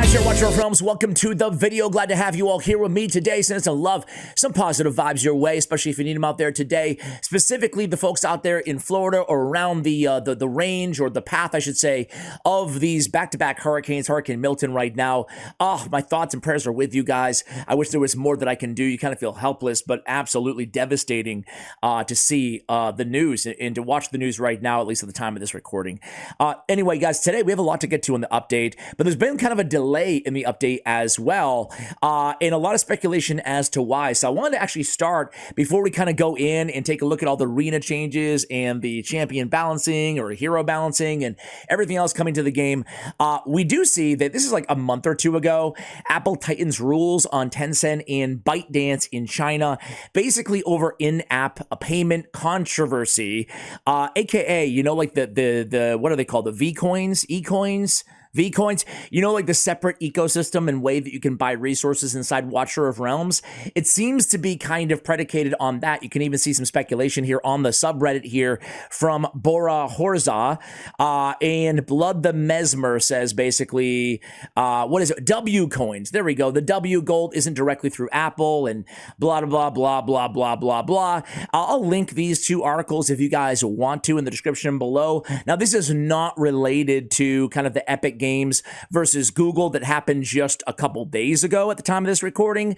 guys here, Watcher of Realms. Welcome to the video. Glad to have you all here with me today. Send some love, some positive vibes your way, especially if you need them out there today. Specifically, the folks out there in Florida or around the range, or the path, I should say, of these back-to-back hurricanes, Hurricane Milton right now. Oh, my thoughts and prayers are with you guys. I wish there was more that I can do. You kind of feel helpless, but absolutely devastating to see the news and to watch the news right now, at least at the time of this recording. Anyway, guys, today we have a lot to get to in the update, but there's been kind of a delay in the update as well, and a lot of speculation as to why. So I wanted to actually start before we kind of go in and take a look at all the arena changes and the champion balancing or hero balancing and everything else coming to the game. We do see that this is like a month or two ago, Apple tightens rules on Tencent and ByteDance in China, basically over in-app payment controversy, aka, you know, like the what are they called? The V-coins, E-coins? V-Coins, you know, like the separate ecosystem and way that you can buy resources inside Watcher of Realms. It seems to be kind of predicated on that. You can even see some speculation here on the subreddit here from Bora Horza, and Blood the Mesmer says basically, what is it? W coins. There we go. The W gold isn't directly through Apple and blah, blah, blah, blah, blah, blah, blah. I'll link these two articles if you guys want to in the description below. Now, this is not related to kind of the Epic Games versus Google that happened just a couple days ago at the time of this recording.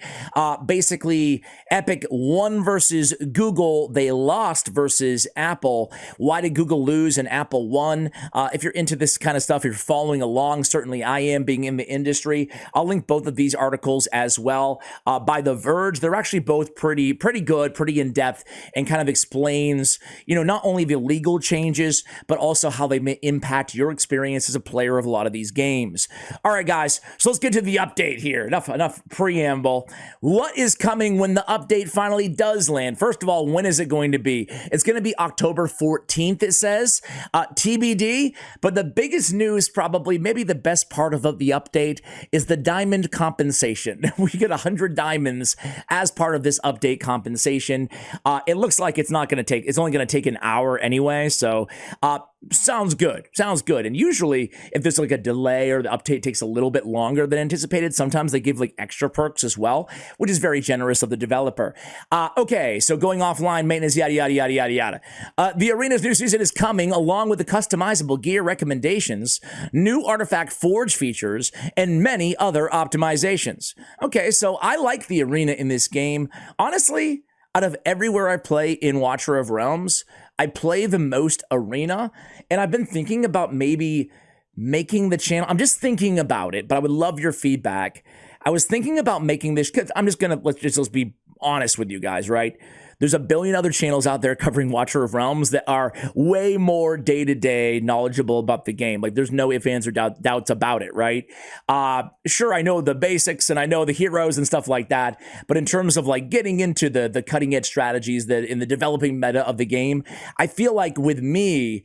Basically, Epic won versus Google. They lost versus Apple. Why did Google lose and Apple won? If you're into this kind of stuff, you're following along. Certainly I am, being in the industry. I'll link both of these articles as well by The Verge. They're actually both pretty good, pretty in-depth, and kind of explains, you know, not only the legal changes, but also how they may impact your experience as a player of a lot of these games. All right, guys, so let's get to the update here. Enough preamble. What is coming when the update finally does land? First of all, when is it going to be? It's going to be October 14th, it says. TBD, but the biggest news, probably, maybe the best part of the update, is the diamond compensation. We get 100 diamonds as part of this update compensation. It looks like it's only going to take an hour anyway, so sounds good. And usually, if there's like a delay or the update takes a little bit longer than anticipated, sometimes they give like extra perks as well, which is very generous of the developer. Okay, so going offline, maintenance, yada, yada, yada, yada, yada. The arena's new season is coming along with the customizable gear recommendations, new artifact forge features, and many other optimizations. Okay, so I like the arena in this game. Honestly, out of everywhere I play in Watcher of Realms, I play the most arena, and I've been thinking about maybe making the channel. I'm just thinking about it, but I would love your feedback. I was thinking about making this, because I'm just gonna, let's be honest with you guys, right? There's a billion other channels out there covering Watcher of Realms that are way more day-to-day knowledgeable about the game. Like, there's no ifs, ands, or doubts about it, right? Sure, I know the basics and I know the heroes and stuff like that, but in terms of like getting into the cutting-edge strategies that in the developing meta of the game, I feel like with me,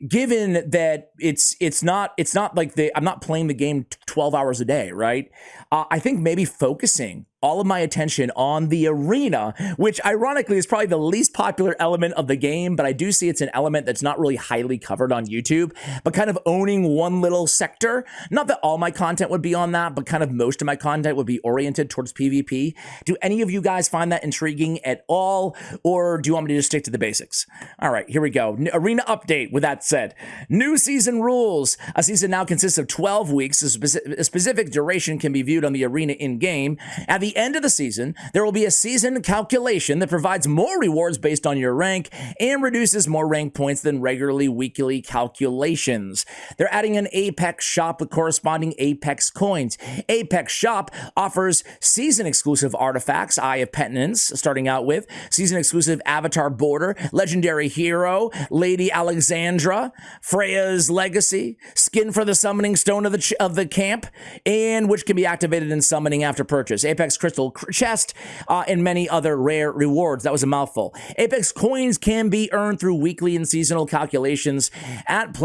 given that it's not like I'm not playing the game 12 hours a day, right? I think maybe focusing all of my attention on the arena, which ironically is probably the least popular element of the game, but I do see it's an element that's not really highly covered on YouTube, but kind of owning one little sector. Not that all my content would be on that, but kind of most of my content would be oriented towards PvP. Do any of you guys find that intriguing at all, or do you want me to just stick to the basics? All right, here we go. Arena update. With that said, new season rules. A season now consists of 12 weeks. A specific duration can be viewed on the arena in-game. At the end of the season, there will be a season calculation that provides more rewards based on your rank and reduces more rank points than regularly weekly calculations. They're adding an Apex shop with corresponding Apex coins. Apex shop offers season-exclusive artifacts, Eye of Penitence, starting out with, season-exclusive Avatar Border, Legendary Hero, Lady Alexandra, Freya's Legacy, skin for the Summoning Stone of the camp, and which can be activated in summoning after purchase. Apex Crystal Chest, and many other rare rewards. That was a mouthful. Apex coins can be earned through weekly and seasonal calculations at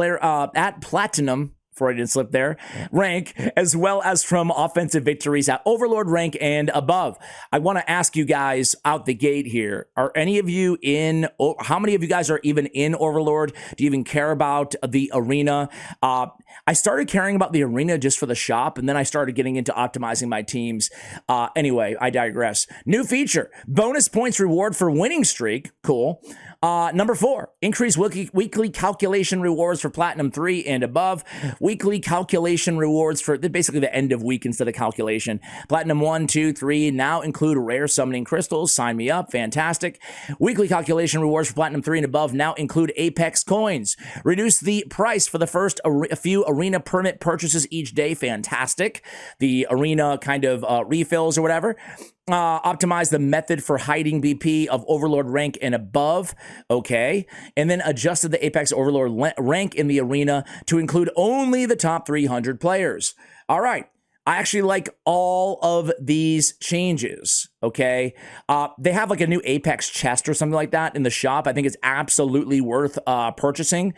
Platinum Freudian slip there, rank, as well as from offensive victories at Overlord rank and above. I want to ask you guys out the gate here, are any of you in, how many of you guys are even in Overlord? Do you even care about the arena? I started caring about the arena just for the shop, and then I started getting into optimizing my teams. Anyway, I digress. New feature, bonus points reward for winning streak. Cool. Number 4, increase weekly calculation rewards for Platinum 3 and above. Weekly calculation rewards for basically the end of week instead of calculation. Platinum 1, 2, 3 now include rare summoning crystals. Sign me up. Fantastic. Weekly calculation rewards for Platinum 3 and above now include Apex coins. Reduce the price for the first few arena permit purchases each day. Fantastic. The arena kind of refills or whatever. Optimize the method for hiding BP of Overlord rank and above. Okay. And then adjusted the Apex Overlord rank in the arena to include only the top 300 players. All right. I actually like all of these changes, okay? They have like a new Apex chest or something like that in the shop. I think it's absolutely worth purchasing.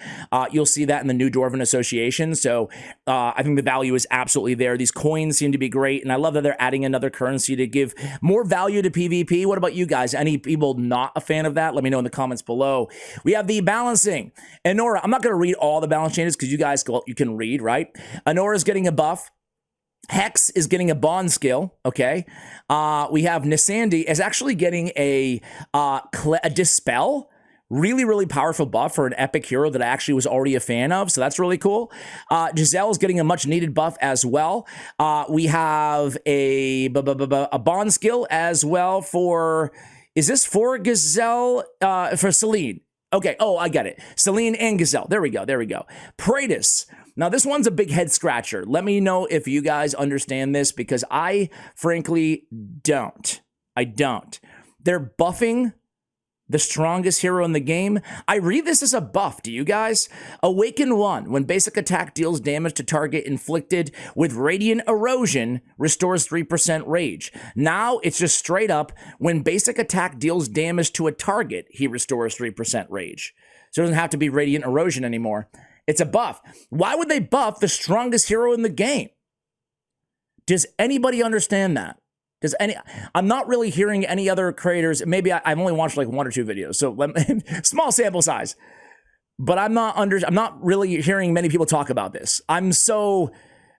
You'll see that in the new Dwarven Association. So I think the value is absolutely there. These coins seem to be great, and I love that they're adding another currency to give more value to PvP. What about you guys? Any people not a fan of that? Let me know in the comments below. We have the balancing. Anora, I'm not going to read all the balance changes because you guys you can read, right? Anora is getting a buff. Hex is getting a bond skill, okay? We have Nisandi is actually getting a Dispel. Really, really powerful buff for an epic hero that I actually was already a fan of, so that's really cool. Giselle is getting a much-needed buff as well. We have a bond skill as well for... Is this for Gazelle? For Celine. Okay, oh, I get it. Celine and Gazelle. There we go, there we go. Praetus. Now, this one's a big head scratcher. Let me know if you guys understand this, because I, frankly, don't. I don't. They're buffing the strongest hero in the game. I read this as a buff. Do you guys? Awaken 1. When basic attack deals damage to target inflicted with Radiant Erosion, restores 3% rage. Now, it's just straight up, when basic attack deals damage to a target, he restores 3% rage. So it doesn't have to be Radiant Erosion anymore. It's a buff. Why would they buff the strongest hero in the game? Does anybody understand that? I'm not really hearing any other creators. Maybe I've only watched like 1 or 2 videos, so small sample size. But I'm not really hearing many people talk about this. I'm so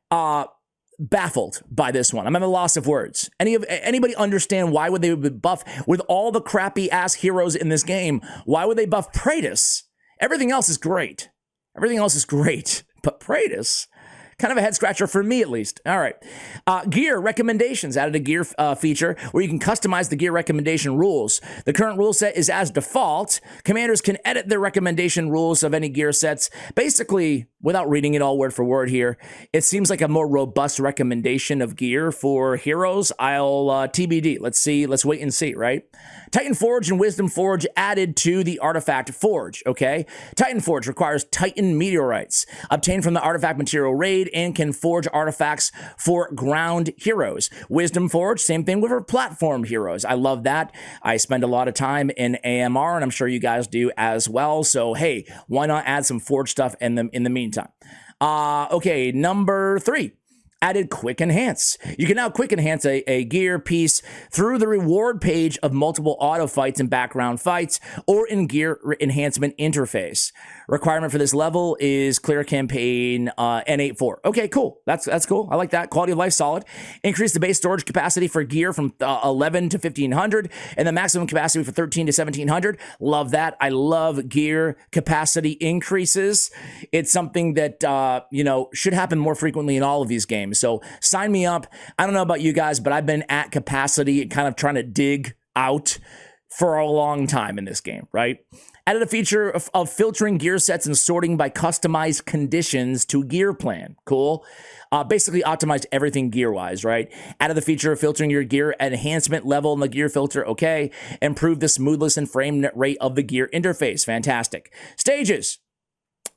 baffled by this one. I'm at a loss of words. Anybody understand why would they buff with all the crappy ass heroes in this game? Why would they buff Praetus? Everything else is great. Everything else is great, but Praetus, kind of a head scratcher for me at least. All right. Gear recommendations. Added a gear feature where you can customize the gear recommendation rules. The current rule set is as default. Commanders can edit their recommendation rules of any gear sets. Basically, without reading it all word for word here, it seems like a more robust recommendation of gear for heroes. I'll TBD. Let's see. Let's wait and see, right? Titan Forge and Wisdom Forge added to the Artifact Forge, okay? Titan Forge requires Titan meteorites obtained from the Artifact Material Raid and can forge artifacts for ground heroes. Wisdom Forge, same thing with our platform heroes. I love that. I spend a lot of time in AMR, and I'm sure you guys do as well. So, hey, why not add some Forge stuff in the meantime? Okay, number 3. Added Quick Enhance. You can now Quick Enhance a gear piece through the reward page of multiple auto fights and background fights or in gear enhancement interface. Requirement for this level is clear campaign N84. Okay, cool. That's cool. I like that. Quality of life, solid. Increase the base storage capacity for gear from 11 to 1500 and the maximum capacity for 13 to 1700. Love that. I love gear capacity increases. It's something that, should happen more frequently in all of these games. So sign me up. I don't know about you guys, but I've been at capacity and kind of trying to dig out for a long time in this game, right? Added a feature of filtering gear sets and sorting by customized conditions to gear plan. Cool. Basically optimized everything gear-wise, right? Added the feature of filtering your gear enhancement level in the gear filter. Okay. Improved the smoothness and frame rate of the gear interface. Fantastic. Stages.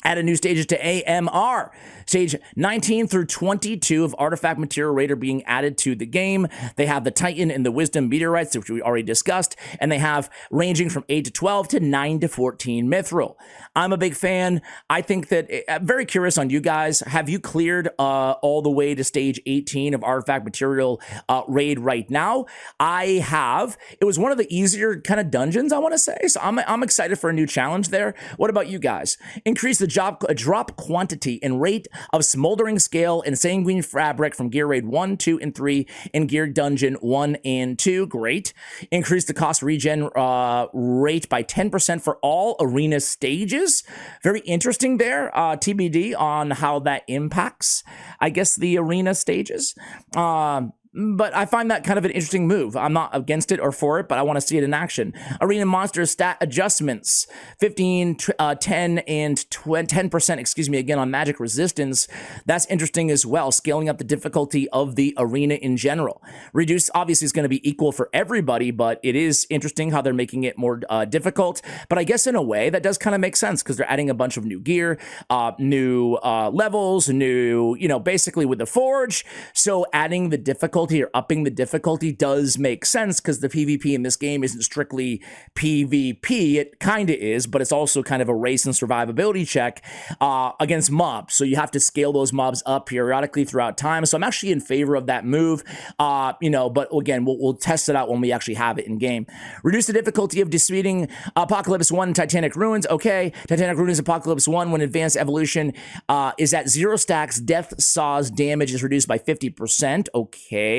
Added new stages to AMR. Stage 19 through 22 of Artifact Material Raider being added to the game. They have the Titan and the Wisdom Meteorites, which we already discussed, and they have ranging from 8 to 12 to 9 to 14 Mithril. I'm a big fan. I think that, I'm very curious on you guys. Have you cleared all the way to stage 18 of Artifact Material Raid right now? I have. It was one of the easier kind of dungeons, I want to say, so I'm excited for a new challenge there. What about you guys? Increase the drop quantity and rate of Smoldering Scale and Sanguine Fabric from Gear Raid 1, 2, and 3 in Gear Dungeon 1 and 2. Great. Increase the cost regen rate by 10% for all arena stages. Very interesting there. TBD on how that impacts, I guess, the arena stages. But I find that kind of an interesting move. I'm not against it or for it, but I want to see it in action. Arena monster stat adjustments, 15, 10, and 10%, excuse me, again, on magic resistance. That's interesting as well, scaling up the difficulty of the arena in general. Reduce, obviously, is going to be equal for everybody, but it is interesting how they're making it more difficult. But I guess in a way, that does kind of make sense because they're adding a bunch of new gear, new levels, new, basically with the forge. So adding the difficulty or upping the difficulty does make sense because the PvP in this game isn't strictly PvP. It kind of is, but it's also kind of a race and survivability check against mobs. So you have to scale those mobs up periodically throughout time. So I'm actually in favor of that move, but again, we'll test it out when we actually have it in game. Reduce the difficulty of defeating Apocalypse 1 Titanic Ruins. Okay, Titanic Ruins Apocalypse 1 when advanced evolution is at 0 stacks, Death Saw's damage is reduced by 50%. Okay.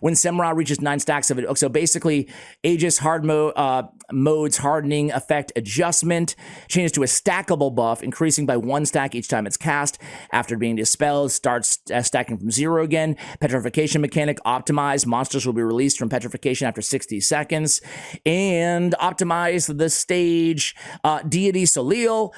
When Semra reaches 9 stacks of it. So basically, Aegis hard modes hardening effect adjustment changes to a stackable buff, increasing by 1 stack each time it's cast. After being dispelled, starts stacking from 0 again. Petrification mechanic optimized. Monsters will be released from petrification after 60 seconds. And optimize the stage Deity Soleil,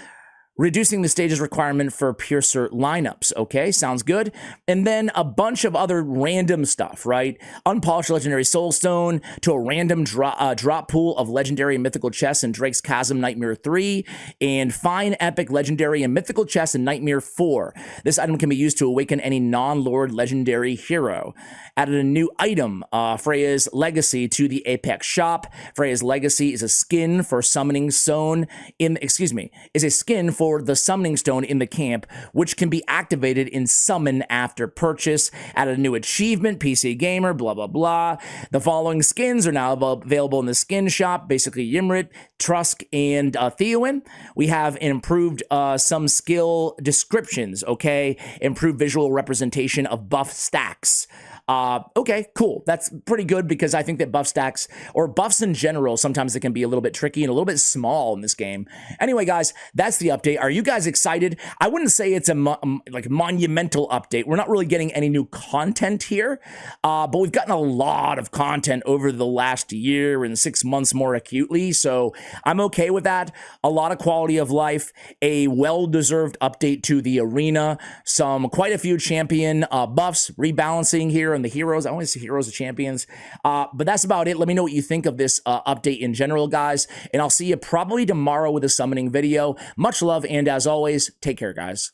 reducing the stage's requirement for Piercer lineups. Okay, sounds good. And then a bunch of other random stuff, right? Unpolished Legendary Soulstone to a random drop pool of Legendary and Mythical chests in Drake's Chasm Nightmare 3, and Fine Epic Legendary and Mythical chests in Nightmare 4. This item can be used to awaken any non-Lord Legendary hero. Added a new item, Freya's Legacy, to the Apex shop. Freya's Legacy is a skin for Summoning Stone is a skin for the Summoning Stone in the camp, which can be activated in Summon after purchase. Added a new achievement, PC Gamer, blah, blah, blah. The following skins are now available in the skin shop, basically Ymrit, Trusk, and Theowen. We have improved some skill descriptions, okay? Improved visual representation of buff stacks. Okay, cool. That's pretty good because I think that buff stacks, or buffs in general, sometimes it can be a little bit tricky and a little bit small in this game. Anyway, guys, that's the update. Are you guys excited? I wouldn't say it's a monumental update. We're not really getting any new content here, but we've gotten a lot of content over the last year and 6 months more acutely, so I'm okay with that. A lot of quality of life, a well-deserved update to the arena, quite a few champion buffs, rebalancing here, and the heroes. I only see heroes and champions. But that's about it. Let me know what you think of this update in general, guys. And I'll see you probably tomorrow with a summoning video. Much love, and as always, take care, guys.